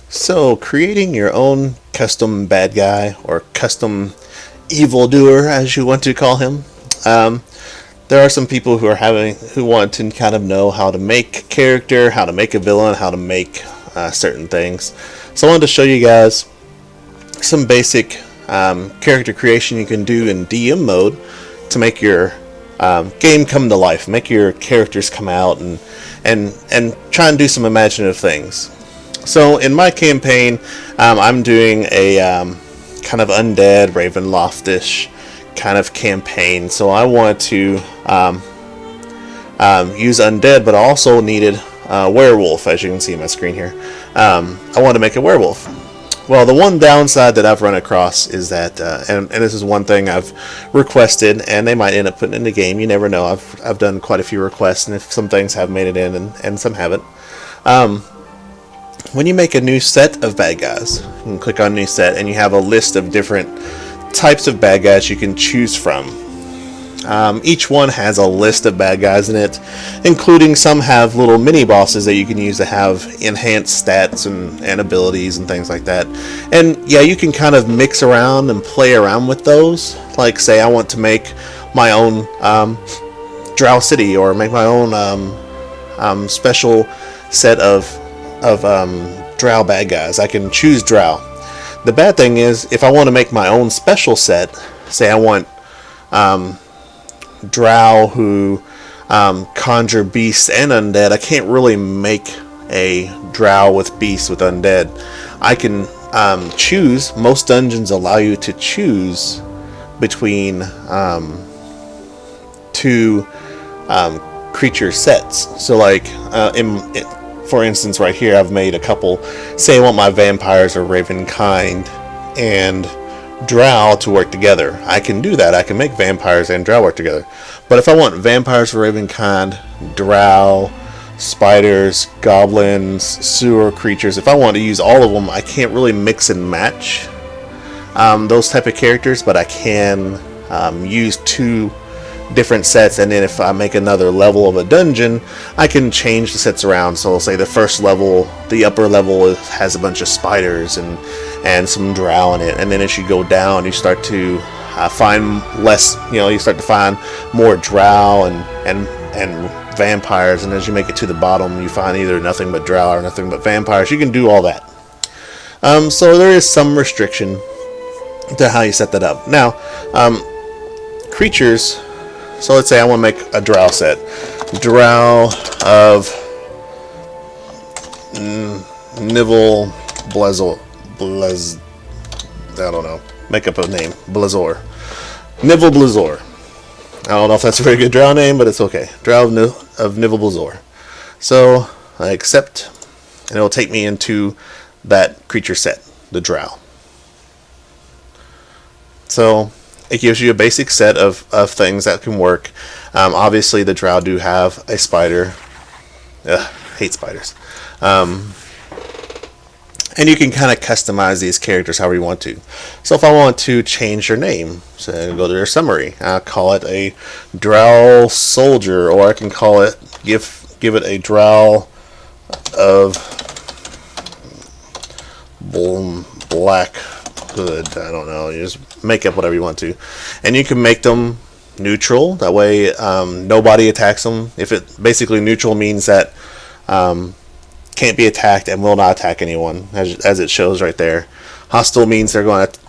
So, creating your own custom bad guy or custom evildoer, as you want to call him. Um, there are some people who want to kind of know how to make character, how to make a villain, how to make certain things. So, I wanted to show you guys some basic character creation you can do in DM mode to make your game come to life, make your characters come out, and try and do some imaginative things. So in my campaign, I'm doing a kind of undead Ravenloftish kind of campaign. So I want to use undead, but I also needed werewolf, as you can see on my screen here. I wanted to make a werewolf. Well, the one downside that I've run across is that, and this is one thing I've requested, and they might end up putting it in the game. You never know. I've done quite a few requests, and if some things have made it in, and some haven't. When you make a new set of bad guys, you can click on new set, and you have a list of different types of bad guys you can choose from. Each one has a list of bad guys in it, including some have little mini bosses that you can use to have enhanced stats and abilities and things like that. And yeah, you can kind of mix around and play around with those. Like, say I want to make my own Drow City, or make my own special set of Drow bad guys. I can choose Drow. The bad thing is, if I want to make my own special set, say I want Drow who conjure beasts and undead, I can't really make a Drow with beasts with undead. I can choose. Most dungeons allow you to choose between two creature sets. So like for instance, right here, I've made a couple. Say I want my vampires or ravenkind and Drow to work together. I can do that. I can make vampires and Drow work together. But if I want vampires for ravenkind, Drow, spiders, goblins, sewer creatures, if I want to use all of them, I can't really mix and match those type of characters, but I can use two different sets, and then if I make another level of a dungeon, I can change the sets around. So say the first level, the upper level has a bunch of spiders and some Drow in it, and then as you go down, you start to find less. You start to find more Drow and vampires, and as you make it to the bottom, you find either nothing but Drow or nothing but vampires. You can do all that. So there is some restriction to how you set that up. Now, creatures. So let's say I want to make a Drow set. Drow of Nivel Blazor. I don't know. Make up a name. Blazor. Nivel Blazor. I don't know if that's a very good Drow name, but it's okay. Drow of Nivel Blazor. So I accept, and it'll take me into that creature set, the Drow. So it gives you a basic set of things that can work. Obviously, the Drow do have a spider. Hate spiders. And you can kind of customize these characters however you want to. So if I want to change their name, so I go to their summary. I'll call it a Drow soldier, or I can call it, give it a Drow of black hood. I don't know. You just make up whatever you want to, and you can make them neutral. That way, nobody attacks them. If it basically neutral means that can't be attacked and will not attack anyone, as it shows right there. Hostile means they're going to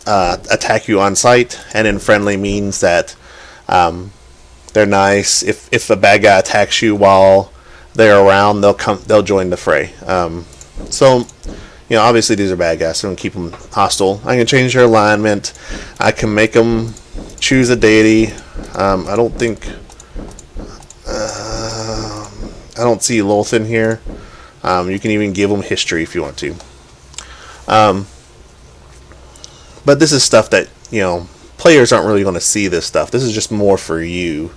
attack you on sight, and then friendly means that they're nice. If a bad guy attacks you while they're around, they'll join the fray. So obviously these are bad guys, so I'm going to keep them hostile. I can change their alignment. I can make them choose a deity. I don't see Lothin here. You can even give them history if you want to. But this is stuff that, players aren't really going to see this stuff. This is just more for you.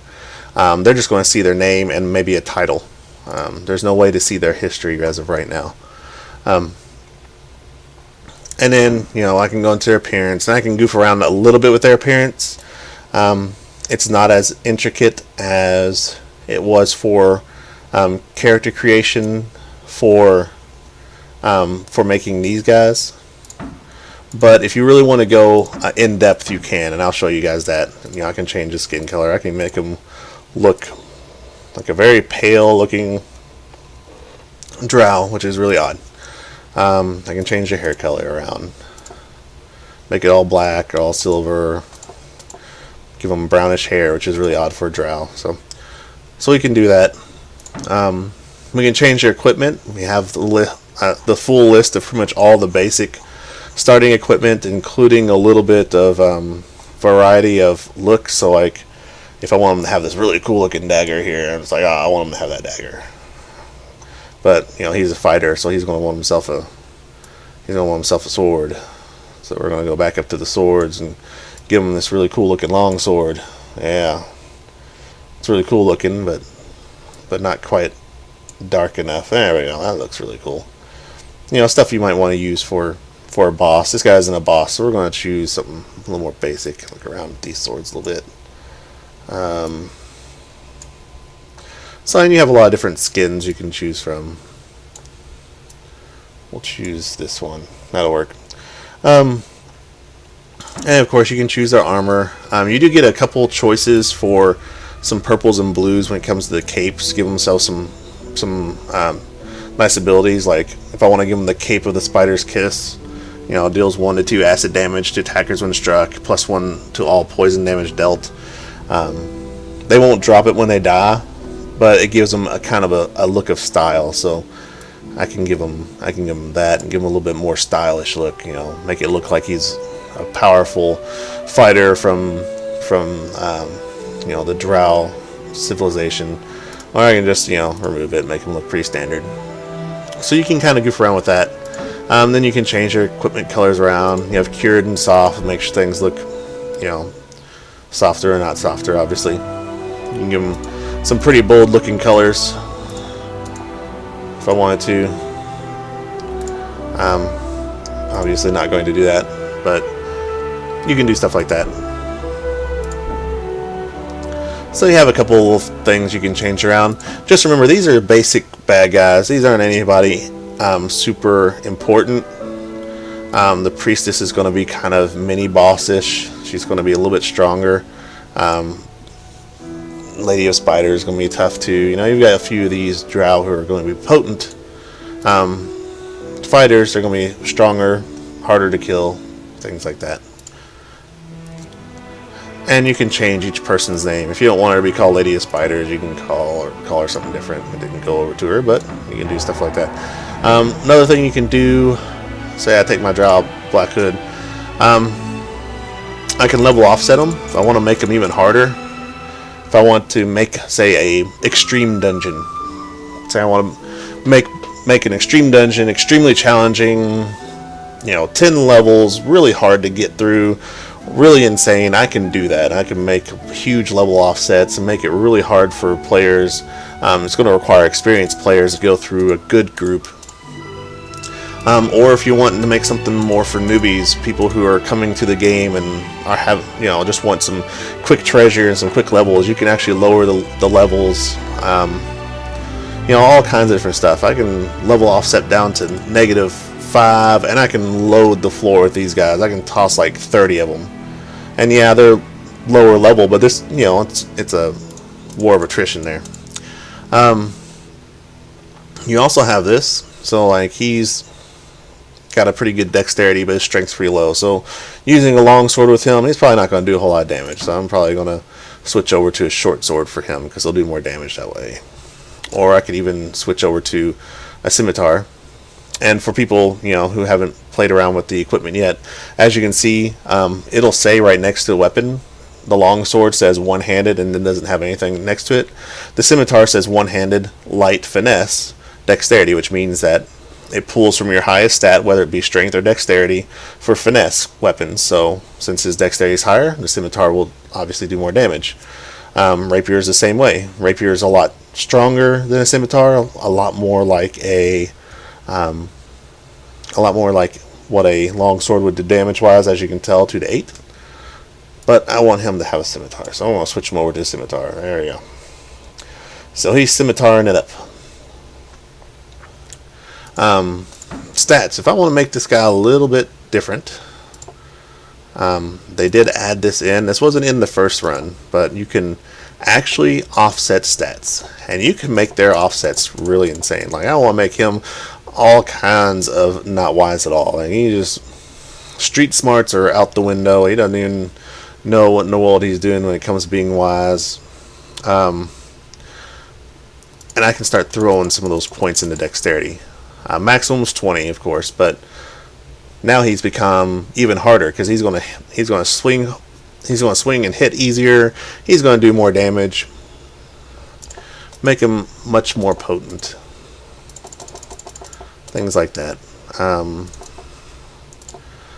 They're just going to see their name and maybe a title. There's no way to see their history as of right now. And then, I can go into their appearance, and I can goof around a little bit with their appearance. It's not as intricate as it was for character creation for for making these guys. But if you really want to go in depth, you can, and I'll show you guys that. I can change the skin color. I can make them look like a very pale looking drow, which is really odd. I can change the hair color around, make it all black or all silver, give them brownish hair, which is really odd for a drow. So we can do that. We can change their equipment. We have the full list of pretty much all the basic starting equipment, including a little bit of variety of looks. So like, if I want him to have this really cool looking dagger here, it's like, I want him to have that dagger. But he's a fighter, so he's going to want himself a sword. So we're going to go back up to the swords and give him this really cool looking long sword. Yeah, it's really cool looking, but not quite dark enough. There we go. That looks really cool. Stuff you might want to use for a boss. This guy isn't a boss, so we're going to choose something a little more basic. Look around these swords a little bit. So then you have a lot of different skins you can choose from. We'll choose this one. That'll work. And of course you can choose their armor. You do get a couple choices for some purples and blues when it comes to the capes. Give themselves some nice abilities. Like if I want to give them the Cape of the Spider's Kiss, deals 1 to 2 acid damage to attackers when struck, +1 to all poison damage dealt. They won't drop it when they die, but it gives them a kind of a look of style. So I can give them that and give him a little bit more stylish look. Make it look like he's a powerful fighter from the Drow civilization. Or I can just remove it and make him look pretty standard. So you can kind of goof around with that. Then you can change your equipment colors around. You have cured and soft, make sure things look, softer or not softer, obviously. You can give them some pretty bold looking colors if I wanted to. Obviously not going to do that, but you can do stuff like that. So you have a couple of things you can change around. Just remember, these are basic bad guys. These aren't anybody super important. The priestess is going to be kind of mini bossish. She's going to be a little bit stronger. Lady of Spider is going to be tough too. You've got a few of these drow who are going to be potent. Fighters are going to be stronger, harder to kill, things like that. And you can change each person's name. If you don't want her to be called Lady of Spiders, you can call her something different. It didn't go over to her, but you can do stuff like that. Another thing you can do, say I take my drow Black Hood, I can level offset them if I want to make them even harder. If I want to make, say, a extreme dungeon. Say I want to make an extreme dungeon extremely challenging, 10 levels, really hard to get through, really insane. I can do that. I can make huge level offsets and make it really hard for players. It's going to require experienced players to go through a good group. Or if you want to make something more for newbies, people who are coming to the game and just want some quick treasure and some quick levels, you can actually lower the levels. All kinds of different stuff. I can level offset down to -5, and I can load the floor with these guys. I can toss like 30 of them. And yeah, they're lower level, but this, it's a war of attrition there. You also have this. So like he's got a pretty good dexterity, but his strength's pretty low. So using a long sword with him, he's probably not going to do a whole lot of damage. So I'm probably going to switch over to a short sword for him because he'll do more damage that way. Or I could even switch over to a scimitar. And for people who haven't played around with the equipment yet, as you can see, it'll say right next to the weapon, the long sword says one-handed and then doesn't have anything next to it. The scimitar says one-handed, light, finesse, dexterity, which means that it pulls from your highest stat, whether it be strength or dexterity, for finesse weapons. So since his dexterity is higher, the scimitar will obviously do more damage. Rapier is the same way. Rapier is a lot stronger than a scimitar, a lot more like what a long sword would do damage-wise, as you can tell, 2 to 8. But I want him to have a scimitar, so I'm going to switch him over to a scimitar. There we go. So he's scimitaring it up. stats. If I want to make this guy a little bit different, they did add this in. This wasn't in the first run, but you can actually offset stats, and you can make their offsets really insane. Like, I want to make him all kinds of not wise at all. Like, he just street smarts are out the window. He doesn't even know what in the world he's doing when it comes to being wise. And I can start throwing some of those points into dexterity. Maximum is 20, of course, but now he's become even harder because he's going to swing and hit easier. He's going to do more damage. Make him much more potent. Things like that.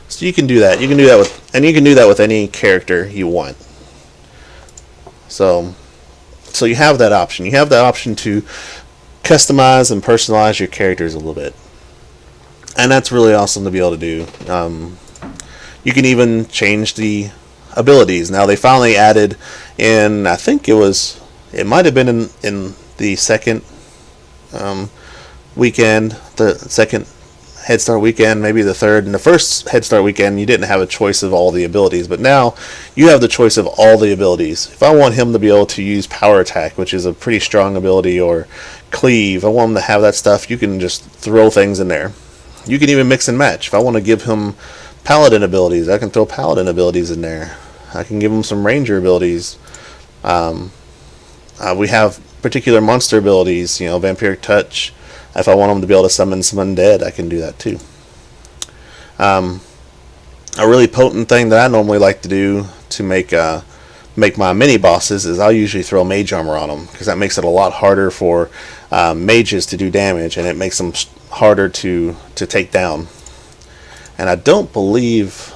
So you can do that. You can do that with any character you want. So you have that option. You have the option to customize and personalize your characters a little bit, and that's really awesome to be able to do. You can even change the abilities. Now they finally added in, I think it might have been in the second weekend, the second Head Start weekend, maybe the third. In the first Head Start weekend, you didn't have a choice of all the abilities, but now you have the choice of all the abilities. If I want him to be able to use Power Attack, which is a pretty strong ability, or Cleave, I want him to have that stuff, you can just throw things in there. You can even mix and match. If I want to give him Paladin abilities, I can throw Paladin abilities in there. I can give him some Ranger abilities. We have particular monster abilities, Vampiric Touch. If I want them to be able to summon some undead, I can do that too. A really potent thing that I normally like to do to make my mini bosses is I'll usually throw Mage Armor on them, because that makes it a lot harder for mages to do damage, and it makes them harder to take down. And I don't believe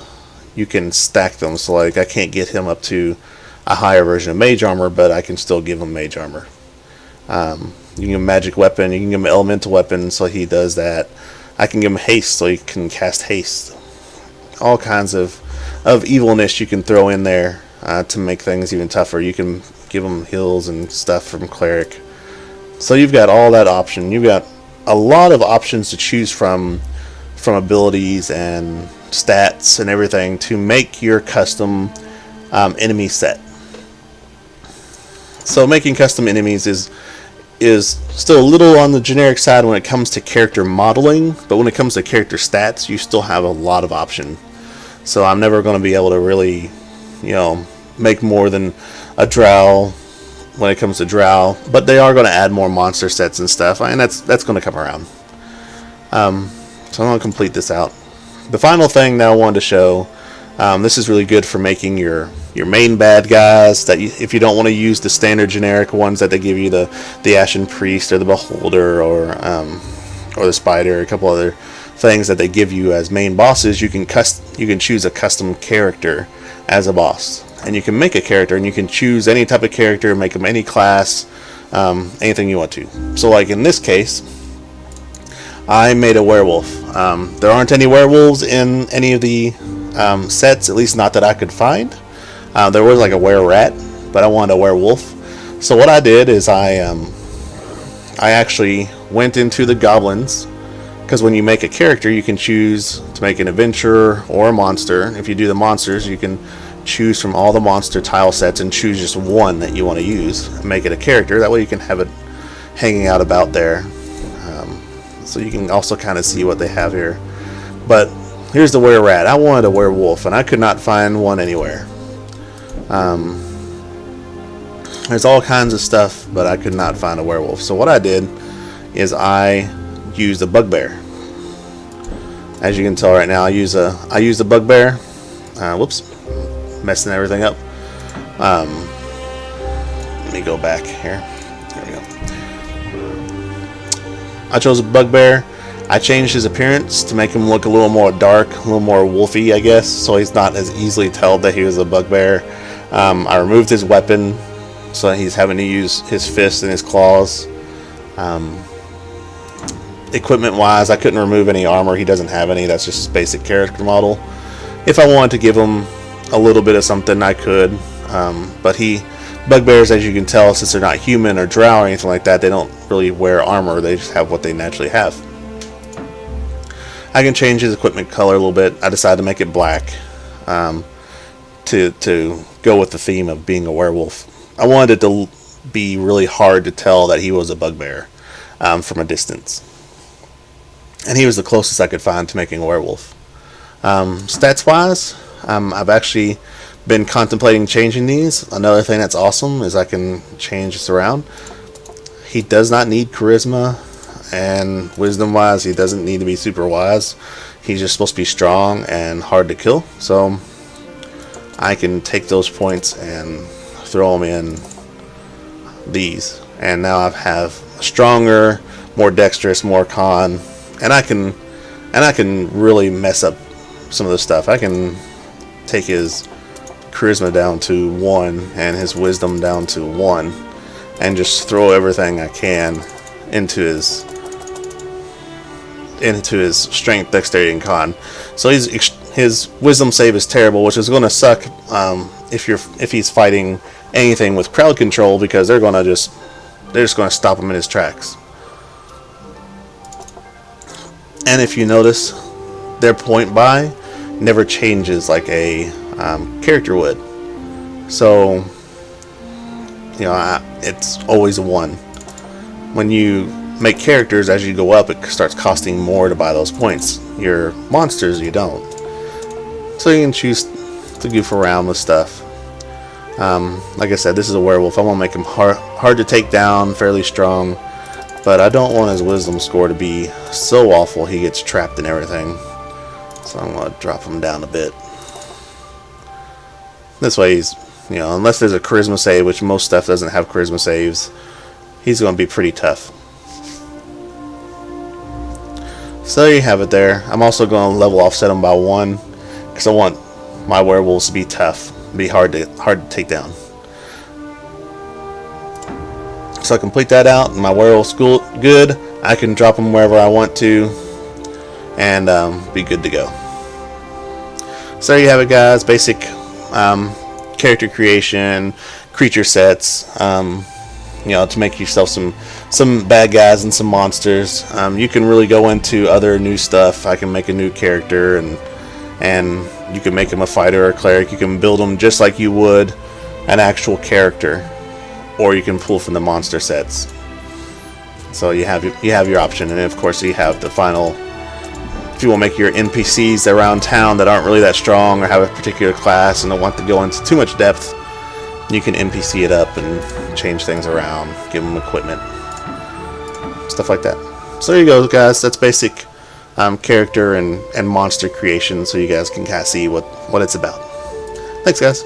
you can stack them, so like I can't get him up to a higher version of Mage Armor, but I can still give him Mage Armor. You can give him Magic Weapon, you can give him Elemental Weapon, so he does that. I can give him Haste, so he can cast Haste. All kinds of evilness you can throw in there to make things even tougher. You can give him heals and stuff from Cleric. So you've got all that option. You've got a lot of options to choose from abilities and stats and everything to make your custom enemy set. So making custom enemies is still a little on the generic side when it comes to character modeling, but when it comes to character stats, you still have a lot of option. So I'm never going to be able to really, make more than a drow when it comes to drow, but they are going to add more monster sets and stuff, and that's going to come around. So I'm going to complete this out. The final thing that I wanted to show, this is really good for making your main bad guys, that if you don't want to use the standard generic ones that they give you, the Ashen Priest or the Beholder or the Spider, a couple other things that they give you as main bosses, you can choose a custom character as a boss, and you can make a character, and you can choose any type of character, make them any class, anything you want to. So like in this case, I made a werewolf. There aren't any werewolves in any of the sets, at least not that I could find. There was like a were-rat, but I wanted a werewolf. So what I did is I actually went into the goblins, because when you make a character, you can choose to make an adventurer or a monster. If you do the monsters, you can choose from all the monster tile sets and choose just one that you want to use and make it a character. That way you can have it hanging out about there. So you can also kind of see what they have here. But here's the were-rat. I wanted a werewolf, and I could not find one anywhere. There's all kinds of stuff, but I could not find a werewolf. So what I did is I used a bugbear. As you can tell right now, I used a bugbear. Whoops, messing everything up. Let me go back here. There we go. I chose a bugbear. I changed his appearance to make him look a little more dark, a little more wolfy, I guess, so he's not as easily told that he was a bugbear. I removed his weapon, so he's having to use his fists and his claws. Equipment-wise, I couldn't remove any armor. He doesn't have any. That's just his basic character model. If I wanted to give him a little bit of something, I could. But bugbears, as you can tell, since they're not human or drow or anything like that, they don't really wear armor. They just have what they naturally have. I can change his equipment color a little bit. I decided to make it black to go with the theme of being a werewolf. I wanted it to be really hard to tell that he was a bugbear from a distance. And he was the closest I could find to making a werewolf. Stats wise, I've actually been contemplating changing these. Another thing that's awesome is I can change this around. He does not need charisma, and wisdom wise he doesn't need to be super wise. He's just supposed to be strong and hard to kill, so I can take those points and throw them in these, and now I have stronger, more dexterous, more con, and I can really mess up some of the stuff. I can take his charisma down to 1 and his wisdom down to 1 and just throw everything I can into his strength, dexterity, and con. So his wisdom save is terrible, which is going to suck if he's fighting anything with crowd control, because they're just going to stop him in his tracks. And if you notice, their point buy never changes like a character would. So it's always a 1. When you make characters, as you go up, it starts costing more to buy those points. Your monsters, you don't. So you can choose to goof around with stuff. Like I said, this is a werewolf. I want to make him hard to take down, fairly strong, but I don't want his wisdom score to be so awful he gets trapped in everything. So I'm going to drop him down a bit. This way he's, unless there's a charisma save, which most stuff doesn't have charisma saves, he's going to be pretty tough. So there you have it there. I'm also going to level offset him by 1, because I want my werewolves to be tough, be hard to take down. So I complete that out, and my werewolf's good. I can drop them wherever I want to, and be good to go. So there you have it, guys. Basic character creation, creature sets. To make yourself some bad guys and some monsters. You can really go into other new stuff. I can make a new character, and you can make him a fighter or a cleric. You can build him just like you would an actual character, or you can pull from the monster sets. So you have your option, and of course you have the final. If you want to make your NPCs around town that aren't really that strong or have a particular class and don't want to go into too much depth, you can NPC it up and change things around, give them equipment, stuff like that. So there you go, guys. That's basic character and monster creation, so you guys can kind of see what it's about. Thanks, guys.